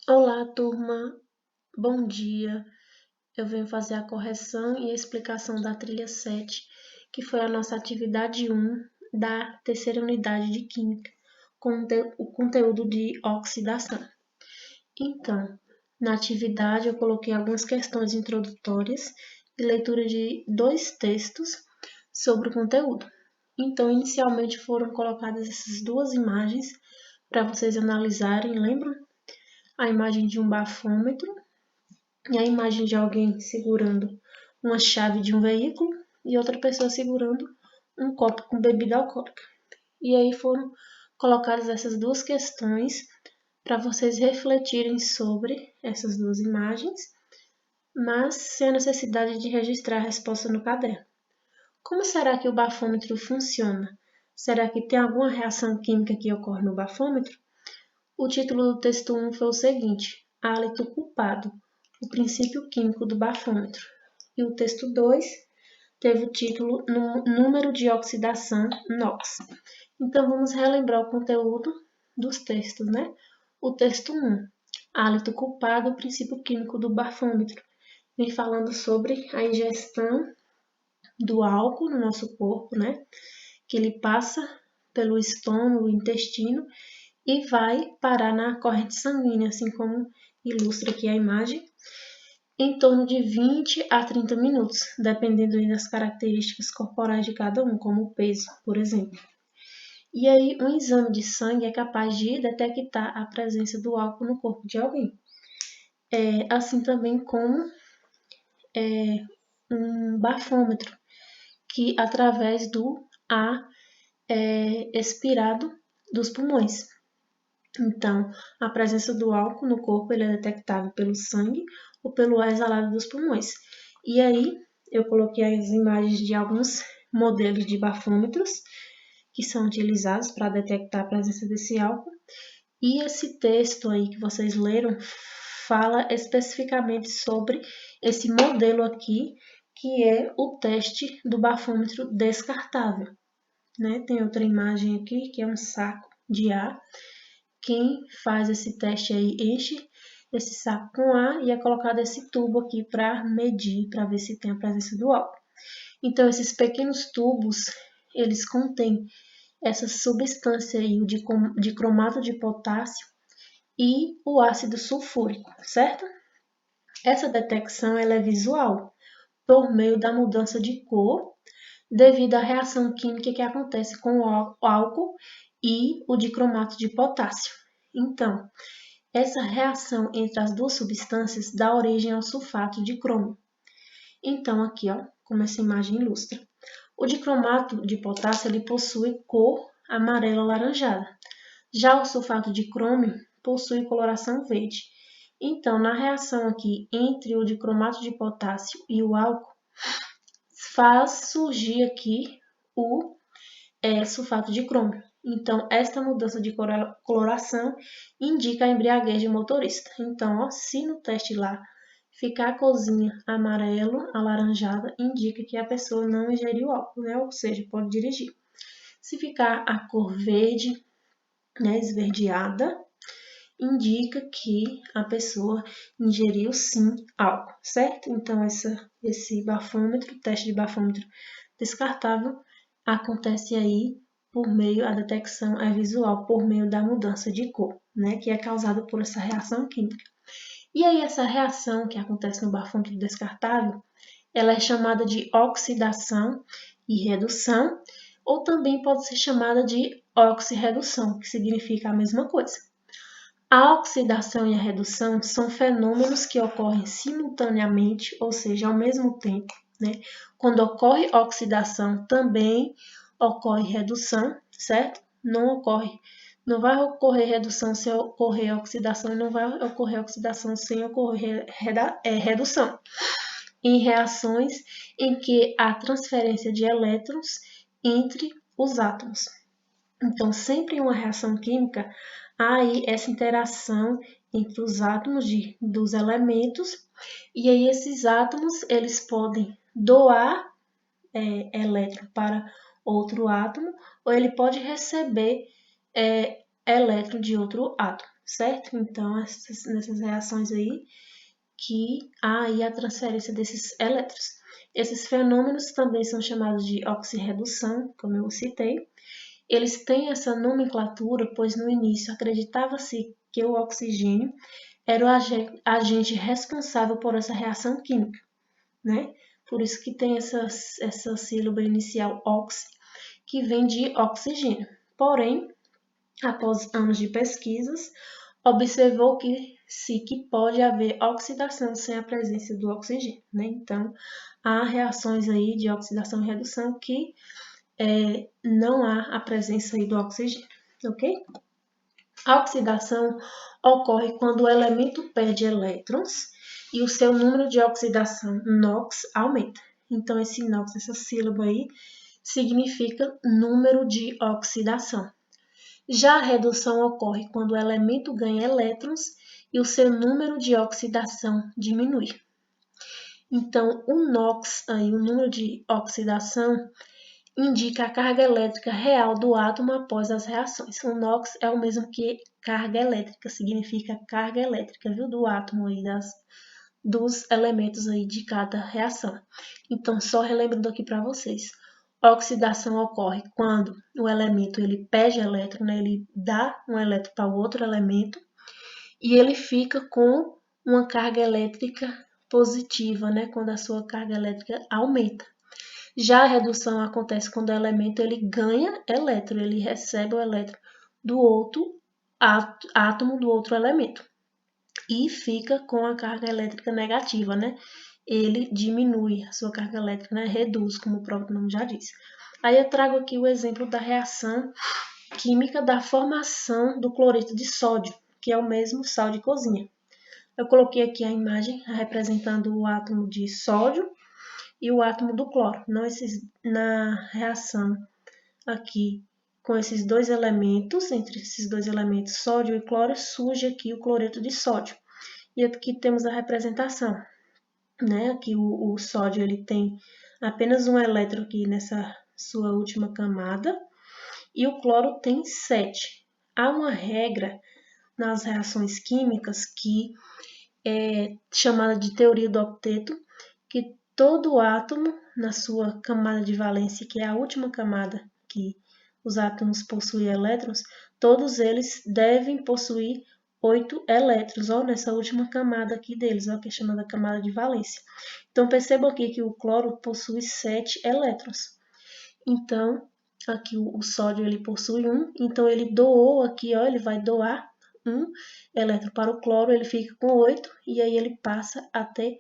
Olá, turma. Bom dia. Eu venho fazer a correção e a explicação da trilha 7, que foi a nossa atividade 1 da terceira unidade de Química, com o conteúdo de oxidação. Então, na atividade eu coloquei algumas questões introdutórias e leitura de 2 textos sobre o conteúdo. Então, inicialmente foram colocadas essas 2 imagens para vocês analisarem, lembram? A imagem de um bafômetro e a imagem de alguém segurando uma chave de um veículo e outra pessoa segurando um copo com bebida alcoólica. E aí foram colocadas essas 2 questões para vocês refletirem sobre essas 2 imagens, mas sem a necessidade de registrar a resposta no caderno. Como será que o bafômetro funciona? Será que tem alguma reação química que ocorre no bafômetro? O título do texto 1 foi o seguinte: hálito culpado, o princípio químico do bafômetro. E o texto 2 teve o título Número de oxidação NOx. Então vamos relembrar o conteúdo dos textos, né? O texto 1, hálito culpado, o princípio químico do bafômetro. Vem falando sobre a ingestão do álcool no nosso corpo, né? Que ele passa pelo estômago, intestino e vai parar na corrente sanguínea, assim como ilustra aqui a imagem, em torno de 20 a 30 minutos, dependendo das características corporais de cada um, como o peso, por exemplo. E aí, um exame de sangue é capaz de detectar a presença do álcool no corpo de alguém. Assim também como um bafômetro, que através do ar expirado dos pulmões. Então, a presença do álcool no corpo ele é detectável pelo sangue ou pelo ar exalado dos pulmões. E aí, eu coloquei as imagens de alguns modelos de bafômetros que são utilizados para detectar a presença desse álcool. E esse texto aí que vocês leram fala especificamente sobre esse modelo aqui, que é o teste do bafômetro descartável. Né? Tem outra imagem aqui, que é um saco de ar. Quem faz esse teste aí enche esse saco com ar e é colocado esse tubo aqui para medir, para ver se tem a presença do álcool. Então, esses pequenos tubos, eles contêm essa substância aí, o de cromato de potássio e o ácido sulfúrico, certo? Essa detecção ela é visual, por meio da mudança de cor, devido à reação química que acontece com o álcool e o dicromato de potássio. Então, essa reação entre as 2 substâncias dá origem ao sulfato de cromo. Então, aqui, ó, como essa imagem ilustra. O dicromato de potássio ele possui cor amarela alaranjada. Já o sulfato de crômio possui coloração verde. Então, na reação aqui entre o dicromato de potássio e o álcool, faz surgir aqui o sulfato de crômio. Então, esta mudança de coloração indica a embriaguez do motorista. Então, ó, se no teste lá ficar a corzinha amarelo, alaranjada, indica que a pessoa não ingeriu álcool, né? Ou seja, pode dirigir. Se ficar a cor verde, né, esverdeada, indica que a pessoa ingeriu sim álcool, certo? Então, esse bafômetro, teste de bafômetro descartável, acontece aí por meio, a detecção é visual por meio da mudança de cor, né, que é causada por essa reação química. E aí essa reação que acontece no bafômetro descartável, ela é chamada de oxidação e redução, ou também pode ser chamada de oxirredução, que significa a mesma coisa. A oxidação e a redução são fenômenos que ocorrem simultaneamente, ou seja, ao mesmo tempo, né? Quando ocorre oxidação, também ocorre redução, certo? Não vai ocorrer redução sem ocorrer oxidação e não vai ocorrer oxidação sem ocorrer redução. Em reações em que há transferência de elétrons entre os átomos. Então, sempre em uma reação química, há aí essa interação entre os átomos dos elementos, e aí esses átomos eles podem doar elétron para outro átomo, ou ele pode receber elétron de outro átomo, certo? Então, nessas reações aí, que há aí a transferência desses elétrons. Esses fenômenos também são chamados de oxirredução, como eu citei. Eles têm essa nomenclatura, pois no início acreditava-se que o oxigênio era o agente responsável por essa reação química, né? Por isso que tem essa sílaba inicial oxi, que vem de oxigênio. Porém, após anos de pesquisas, observou que pode haver oxidação sem a presença do oxigênio, né? Então, há reações aí de oxidação e redução que não há a presença aí do oxigênio, ok? A oxidação ocorre quando o elemento perde elétrons e o seu número de oxidação, NOx, aumenta. Então, esse NOx, essa sílaba aí, significa número de oxidação. Já a redução ocorre quando o elemento ganha elétrons e o seu número de oxidação diminui. Então, o NOx, aí, o número de oxidação, indica a carga elétrica real do átomo após as reações. O NOx é o mesmo que carga elétrica, significa carga elétrica, viu, do átomo aí, dos elementos aí de cada reação. Então, só relembrando aqui para vocês. A oxidação ocorre quando o elemento ele perde elétron, né? Ele dá um elétron para o outro elemento e ele fica com uma carga elétrica positiva, né? Quando a sua carga elétrica aumenta. Já a redução acontece quando o elemento ele ganha elétron, ele recebe o elétron do outro átomo do outro elemento e fica com a carga elétrica negativa, né? Ele diminui a sua carga elétrica, né? Reduz, como o próprio nome já diz. Aí eu trago aqui o exemplo da reação química da formação do cloreto de sódio, que é o mesmo sal de cozinha. Eu coloquei aqui a imagem representando o átomo de sódio e o átomo do cloro. Na reação aqui com esses dois elementos, entre esses dois elementos, sódio e cloro, surge aqui o cloreto de sódio. E aqui temos a representação, né? Aqui o sódio ele tem apenas um elétron aqui nessa sua última camada e o cloro tem 7. Há uma regra nas reações químicas que é chamada de teoria do octeto, que todo átomo na sua camada de valência, que é a última camada que os átomos possuem elétrons, todos eles devem possuir 8 elétrons, ó, nessa última camada aqui deles, ó, que é chamada camada de valência. Então, percebam aqui que o cloro possui 7 elétrons. Então, aqui o sódio ele possui 1, então ele doou aqui, ó, ele vai doar 1 elétron para o cloro, ele fica com 8, e aí ele passa a ter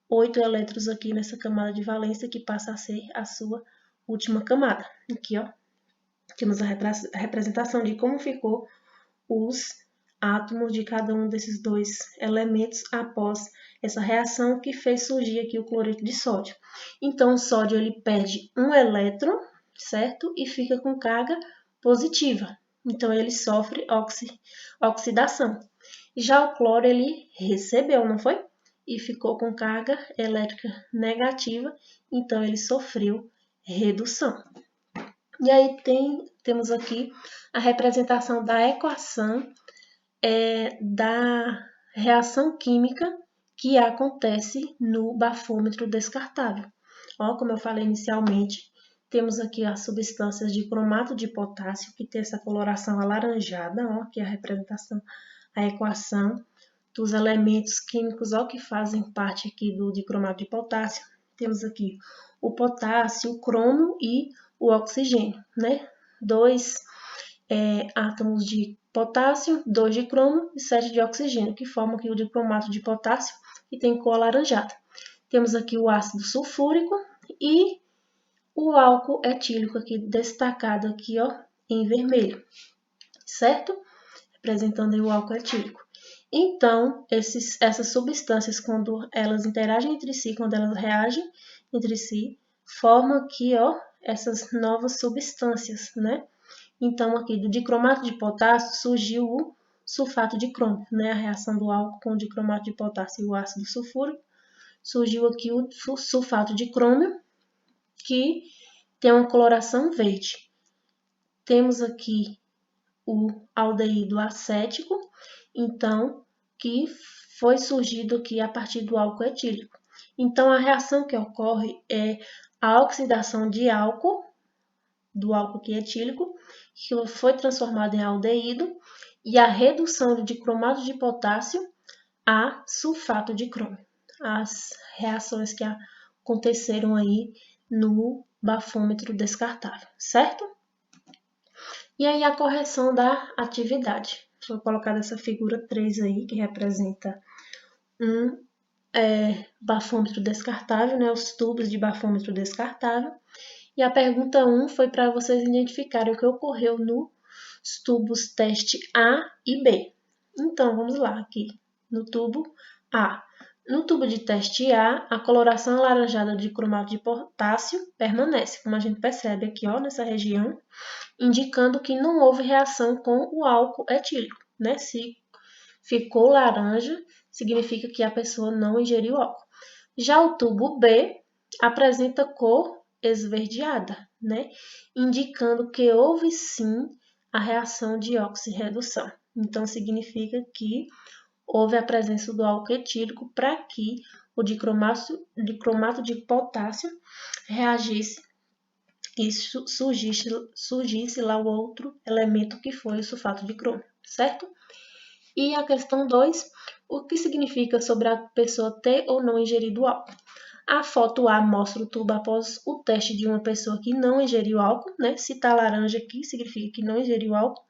8 elétrons aqui nessa camada de valência, que passa a ser a sua última camada. Aqui, ó, temos a representação de como ficou os átomos de cada um desses dois elementos após essa reação que fez surgir aqui o cloreto de sódio. Então, o sódio ele perde um elétron, certo? E fica com carga positiva. Então, ele sofre oxidação. Já o cloro ele recebeu, não foi? E ficou com carga elétrica negativa, então ele sofreu redução. E aí temos aqui a representação da equação da reação química que acontece no bafômetro descartável. Ó, como eu falei inicialmente, temos aqui as substâncias de cromato de potássio, que tem essa coloração alaranjada, ó, que é a representação, a equação dos elementos químicos ó, que fazem parte aqui do dicromato de potássio. Temos aqui o potássio, o cromo e o oxigênio, né? 2 átomos de potássio, 2 de cromo e 7 de oxigênio, que formam aqui o dicromato de potássio, que tem cor alaranjada. Temos aqui o ácido sulfúrico e o álcool etílico aqui destacado aqui, ó, em vermelho, certo? Representando aí o álcool etílico. Então, essas substâncias, quando elas interagem entre si, quando elas reagem entre si, formam aqui, ó, essas novas substâncias, né? Então, aqui do dicromato de potássio surgiu o sulfato de cromo, né? A reação do álcool com o dicromato de potássio e o ácido sulfúrico. Surgiu aqui o sulfato de crômio, que tem uma coloração verde. Temos aqui o aldeído acético, então, que foi surgido aqui a partir do álcool etílico. Então, a reação que ocorre é a oxidação de álcool, do álcool aqui etílico, que foi transformado em aldeído, e a redução de cromato de potássio a sulfato de crômio. As reações que aconteceram aí no bafômetro descartável, certo? E aí a correção da atividade. Vou colocar essa figura 3 aí, que representa um bafômetro descartável, né, os tubos de bafômetro descartável. E a pergunta 1 foi para vocês identificarem o que ocorreu nos tubos teste A e B. Então, vamos lá, aqui no tubo A. No tubo de teste A, a coloração alaranjada de cromato de potássio permanece, como a gente percebe aqui, ó, nessa região, indicando que não houve reação com o álcool etílico, né? Se ficou laranja, significa que a pessoa não ingeriu álcool. Já o tubo B apresenta cor esverdeada, né? Indicando que houve sim a reação de oxirredução. Então, significa que houve a presença do álcool etílico para que o dicromato de potássio reagisse e surgisse lá o outro elemento que foi o sulfato de crômio, certo? E a questão 2, o que significa sobre a pessoa ter ou não ingerido álcool? A foto A mostra o tubo após o teste de uma pessoa que não ingeriu álcool, né? Se está laranja aqui, significa que não ingeriu álcool.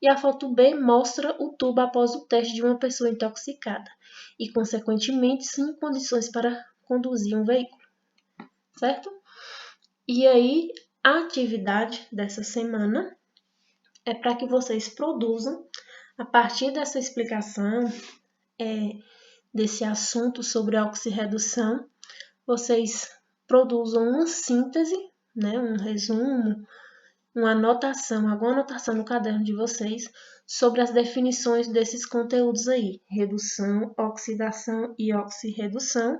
E a foto B mostra o tubo após o teste de uma pessoa intoxicada e, consequentemente, sem condições para conduzir um veículo, certo? E aí, a atividade dessa semana é para que vocês produzam, a partir dessa explicação, desse assunto sobre a oxirredução, vocês produzam uma síntese, né, um resumo, uma anotação, alguma anotação no caderno de vocês sobre as definições desses conteúdos aí, redução, oxidação e oxirredução,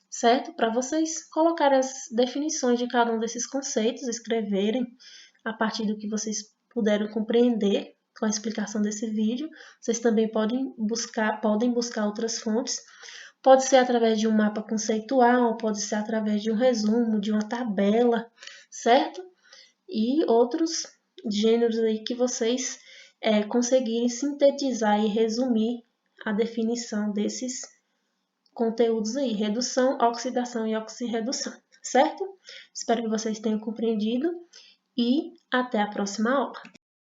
certo? Para vocês colocarem as definições de cada um desses conceitos, escreverem a partir do que vocês puderam compreender com a explicação desse vídeo. Vocês também podem buscar outras fontes. Pode ser através de um mapa conceitual, pode ser através de um resumo, de uma tabela, certo? E outros gêneros aí que vocês conseguirem sintetizar e resumir a definição desses conteúdos aí, redução, oxidação e oxirredução, certo? Espero que vocês tenham compreendido e até a próxima aula.